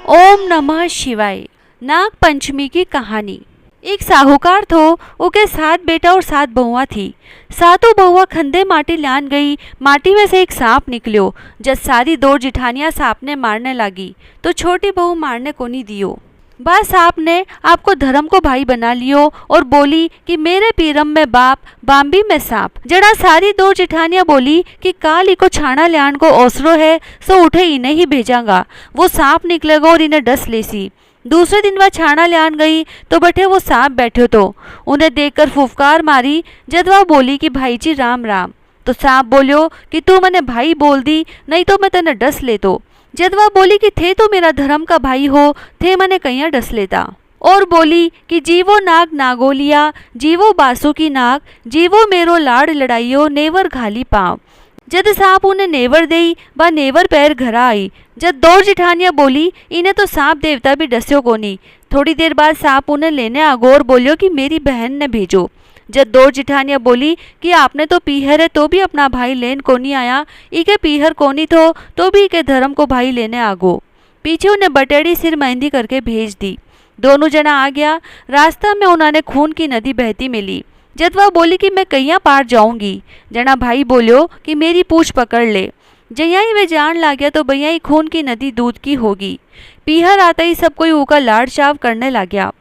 ओम नमः शिवाय। नाग पंचमी की कहानी। एक साहूकार थो, उके 7 बेटा और 7 बहुआ थी। सातों बहुआ खंदे माटी लान गई। माटी में से एक सांप निकलियो। जब सारी 2 जिठानियां सांप ने मारने लगी तो छोटी बहू मारने को नहीं दियो। बा सांप ने आपको धर्म को भाई बना लियो और बोली कि मेरे पीरम में बाप बाम्बी में सांप। जड़ा सारी 2 जिठानियां बोली कि काल इको छाना ल्यान को ओसरो है, सो उठे इन्हें ही भेजांगा, वो सांप निकलेगा और इन्हें डस लेसी। दूसरे दिन वह छाना ल्यान गई तो बठे वो सांप बैठो तो उन्हें देखकर फुफकार मारी। जद वह बोली कि भाई जी राम राम, तो सांप बोलियो कि तू मने भाई बोल दी, नहीं तो मैं तने डस लेतो। जद वह बोली कि थे तो मेरा धर्म का भाई हो, थे मने कहिया डस लेता। और बोली कि जीवो नाग नागोलिया, जीवो बासु की नाग, जीवो मेरो लाड़ लड़ाइयो, नेवर घाली पाँव। जद सांप उन्हें नेवर देई बा नेवर पैर घरा आई। जब 2 जिठानियां बोली इन्हें तो सांप देवता भी डस्यो कोनी। थोड़ी देर बाद सांप उन्हें लेने आगो और बोलियो कि मेरी बहन ने भेजो। जब 2 जिठानियां बोली कि आपने तो पीहर है तो भी अपना भाई लेन कोनी आया, इके पीहर कोनी तो भी इके धर्म को भाई लेने आगो। पीछे उन्हें बटेड़ी सिर मेहंदी करके भेज दी। दोनों जना आ गया। रास्ता में उन्होंने खून की नदी बहती मिली। जब वह बोली कि मैं कहिया पार जाऊंगी, जना भाई बोलियो कि मेरी पूछ पकड़ ले। जया ही वे जान ला गया तो भैया ही खून की नदी दूध की होगी। पीहर आता ही सब कोई ऊका लाड़ चाव करने लग गया।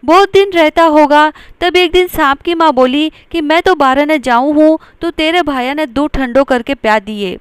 बहुत दिन रहता होगा। तब एक दिन सांप की माँ बोली कि मैं तो बारह ने जाऊं हूँ, तो तेरे भाया ने दूध ठंडो करके प्या दिए।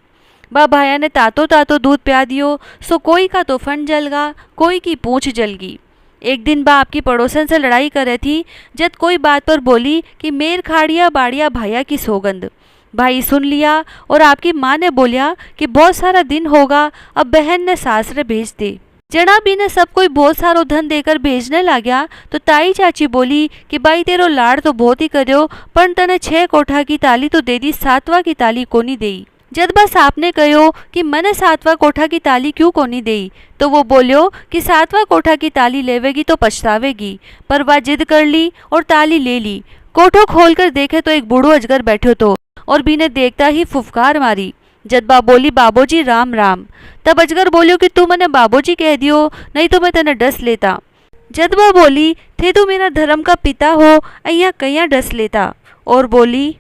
बा भाया ने तातो तातो दूध प्या दियो, सो कोई का तो फन जल गा, कोई की पूंछ जल गई। एक दिन बा आपकी पड़ोसन से लड़ाई करे थी। जब कोई बात पर बोली कि मेर खाड़िया बाड़िया भाया की सौगंध। भाई सुन लिया और आपकी माँ ने बोलिया कि बहुत सारा दिन होगा, अब बहन ने सासरे भेज दे। जड़ा भी ने सब कोई बहुत सारो धन देकर भेजने लग्या तो ताई चाची बोली कि भाई तेरो लाड़ तो बहुत ही करो, पर तने 6 कोठा की ताली तो दे दी, 7वां की ताली कोनी देई। जद बस आपने कहो कि मने 7वां कोठा की ताली क्यों कोनी देई, तो वो बोलियो कि 7वां कोठा की ताली लेवेगी तो पछतावेगी। पर वह जिद कर ली और ताली ले ली। कोठो खोलकर देखे तो एक बूढ़ो अजगर बैठो तो और बीने देखता ही फुफकार मारी। जदबा बोली बाबूजी राम राम। तब अजगर बोलियो कि तू मने बाबूजी कह दियो, नहीं तो मैं तने डस लेता। जदबा बोली थे तू मेरा धर्म का पिता हो, अय्या कहिया डस लेता। और बोली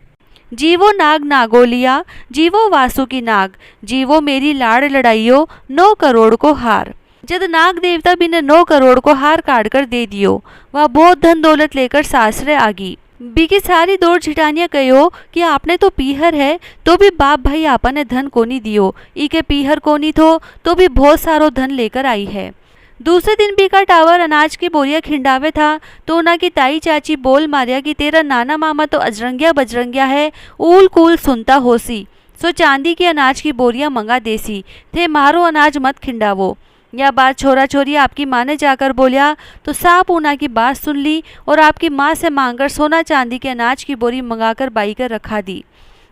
जीवो नाग नागोलिया, जीवो वासु की नाग, जीवो मेरी लाड़ लड़ाइयो, 9 करोड़ को हार। जद नाग देवता भी ने 9 करोड़ को हार काट कर दे दियो। वह बहुत धन दौलत लेकर सासरे आ गई। बीकी सारी 2 जिठानियां कहो कि आपने तो पीहर है तो भी बाप भाई आपने धन कोनी दियो, इके पीहर कोनी तो भी बहुत सारो धन लेकर आई है। दूसरे दिन बीका टावर अनाज की बोरिया खिंडावे था तो उना की ताई चाची बोल मारिया कि तेरा नाना मामा तो अजरंगिया बजरंगिया है, ऊल कूल सुनता होसी, सो चांदी की अनाज की बोरिया मंगा देसी, थे मारो अनाज मत खिंडावो। यह बात छोरा छोरी आपकी माँ ने जाकर बोलिया तो सांप ऊना की बात सुन ली और आपकी माँ से मांगकर सोना चांदी के अनाज की बोरी मंगाकर बाई कर रखा दी।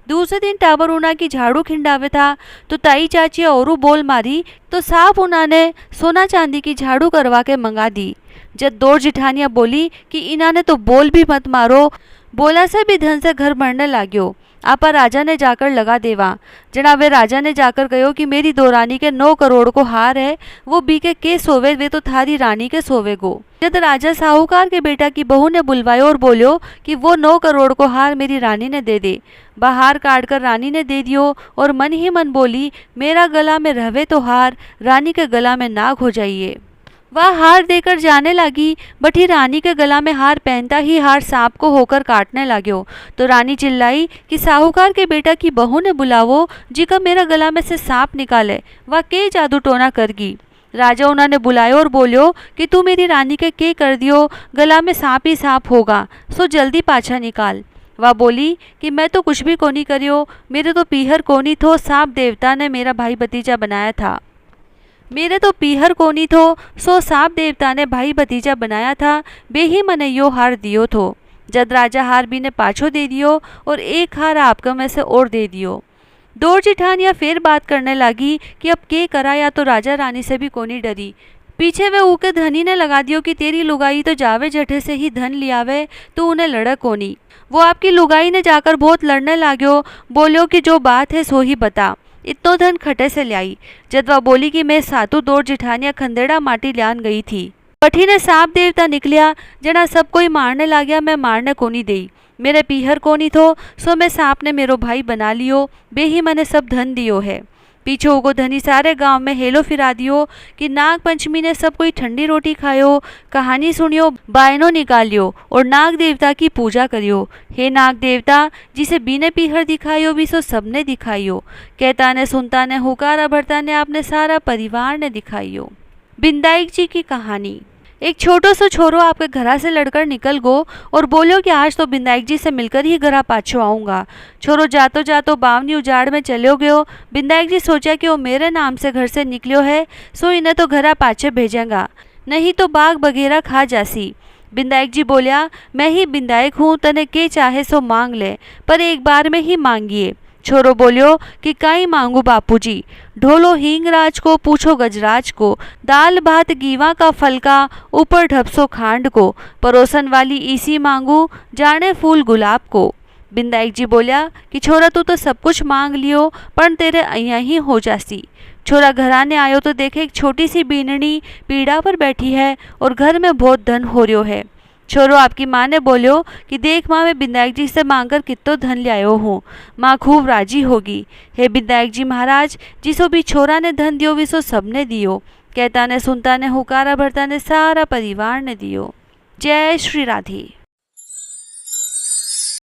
दूसरे दिन टावर ऊना की झाड़ू खिंडावे था तो ताई चाची औरू बोल मारी तो सांप ऊना ने सोना चांदी की झाड़ू करवा के मंगा दी। जब 2 जिठानियां बोली कि इन्हा ने तो बोल भी मत मारो, बोला से भी धन से घर भरने लाग्यो, आपा राजा ने जाकर लगा देवा। जनावे राजा ने जाकर कहो कि मेरी 2 रानी के 9 करोड़ को हार है, वो बीके के सोवे, वे तो थारी रानी के सोवे गो। जब राजा साहूकार के बेटा की बहू ने बुलवायो और बोलो कि वो 9 करोड़ को हार मेरी रानी ने दे दे। बाहर काट कर रानी ने दे दियो और मन ही मन बोली मेरा गला में रहवे तो हार, रानी के गला में नाग हो जाइए। वह हार देकर जाने लगी, बटी रानी के गला में हार पहनता ही हार सांप को होकर काटने लाग्यो। तो रानी चिल्लाई कि साहूकार के बेटा की बहू ने बुलावो, जिका मेरा गला में से सांप निकाले, वह के जादू टोना करगी। राजा उन्होंने बुलायो और बोलियो कि तू मेरी रानी के कर दियो, गला में सांप ही सांप होगा, सो जल्दी पाछा निकाल। वह बोली कि मैं तो कुछ भी कोनी करियो, मेरे तो पीहर कोनी थो, सांप देवता ने मेरा भाई भतीजा बनाया था। मेरे तो पीहर कोनी थो, सो सांप देवता ने भाई भतीजा बनाया था, बेही मने यो हार दियो थो। जद राजा हार भी ने पाछो दे दियो और एक हार आपका में से और दे दियो। 2 जिठानियां फिर बात करने लगी कि अब के करा, या तो राजा रानी से भी कोनी डरी। पीछे वे ऊके धनी ने लगा दियो कि तेरी लुगाई तो जावे जठे से ही धन लियावे, तो उन्हें लड़क कोनी। वो आपकी लुगाई ने जाकर बहुत लड़ने लाग्यो, बोलियो कि जो बात है सो ही बता। इतो धन खटे से ल्याई। जदवा बोली कि मैं सातु दौड़ जिठानिया खंदेड़ा माटी ल्यान गई थी। पठी ने सांप देवता निकलिया, जना सब कोई मारने लाग्या, मैं मारने कोनी देई। मेरे पीहर कोनी थो, सो मैं सांप ने मेरो भाई बना लियो, बे ही मने सब धन दियो है। पीछे को धनी सारे गांव में हेलो फिरा दियो कि नाग पंचमी ने सब कोई ठंडी रोटी खायो, कहानी सुनियो, बायनो निकालियो और नाग देवता की पूजा करियो। हे नाग देवता, जिसे बीने पीहर दिखाइयो भी सो सबने दिखाइयो। कहता ने सुनता ने हुकारा भरता ने आपने सारा परिवार ने दिखाइयो। बिंदाई जी की कहानी। एक छोटो सो छोरो आपके घरा से लड़कर निकल गो और बोलो कि आज तो बिंदाई जी से मिलकर ही घरा पाछो आऊँगा। छोरो जातो जातो बावनी उजाड़ में चलो गयो। बिंदाई जी सोचा कि वो मेरे नाम से घर से निकलियो है, सो इन्हें तो घरा पाछे भेजेंगा, नहीं तो बाग बगेरा खा जासी। बिंदायक जी बोलिया, मैं ही बिंदायक हूँ, तने के चाहे सो मांग ले, पर एक बार में ही मांगिए। छोरो बोलियो कि काई मांगू बापूजी। ढोलो हींगराज को, पूछो गजराज को, दाल भात गीवा का फलका, ऊपर ढपसो खांड को, परोसन वाली इसी मांगू, जाने फूल गुलाब को। बिंदायक जी बोलिया कि छोरा तू तो सब कुछ मांग लियो, पर तेरे अइया ही हो जासी। छोरा घराने आयो तो देखे एक छोटी सी बीननी पीड़ा पर बैठी है और घर में बहुत धन हो रहो है। छोरो आपकी माँ ने बोलियो कि देख माँ, मैं बिंदायक जी से मांगकर कितो धन लायो हूँ। माँ खूब राजी होगी। हे बिंदायक जी महाराज, जिसो भी छोरा ने धन दियो विसो सबने दियो। कहता ने सुनता ने हुकारा भरता ने सारा परिवार ने दियो। जय श्री राधे।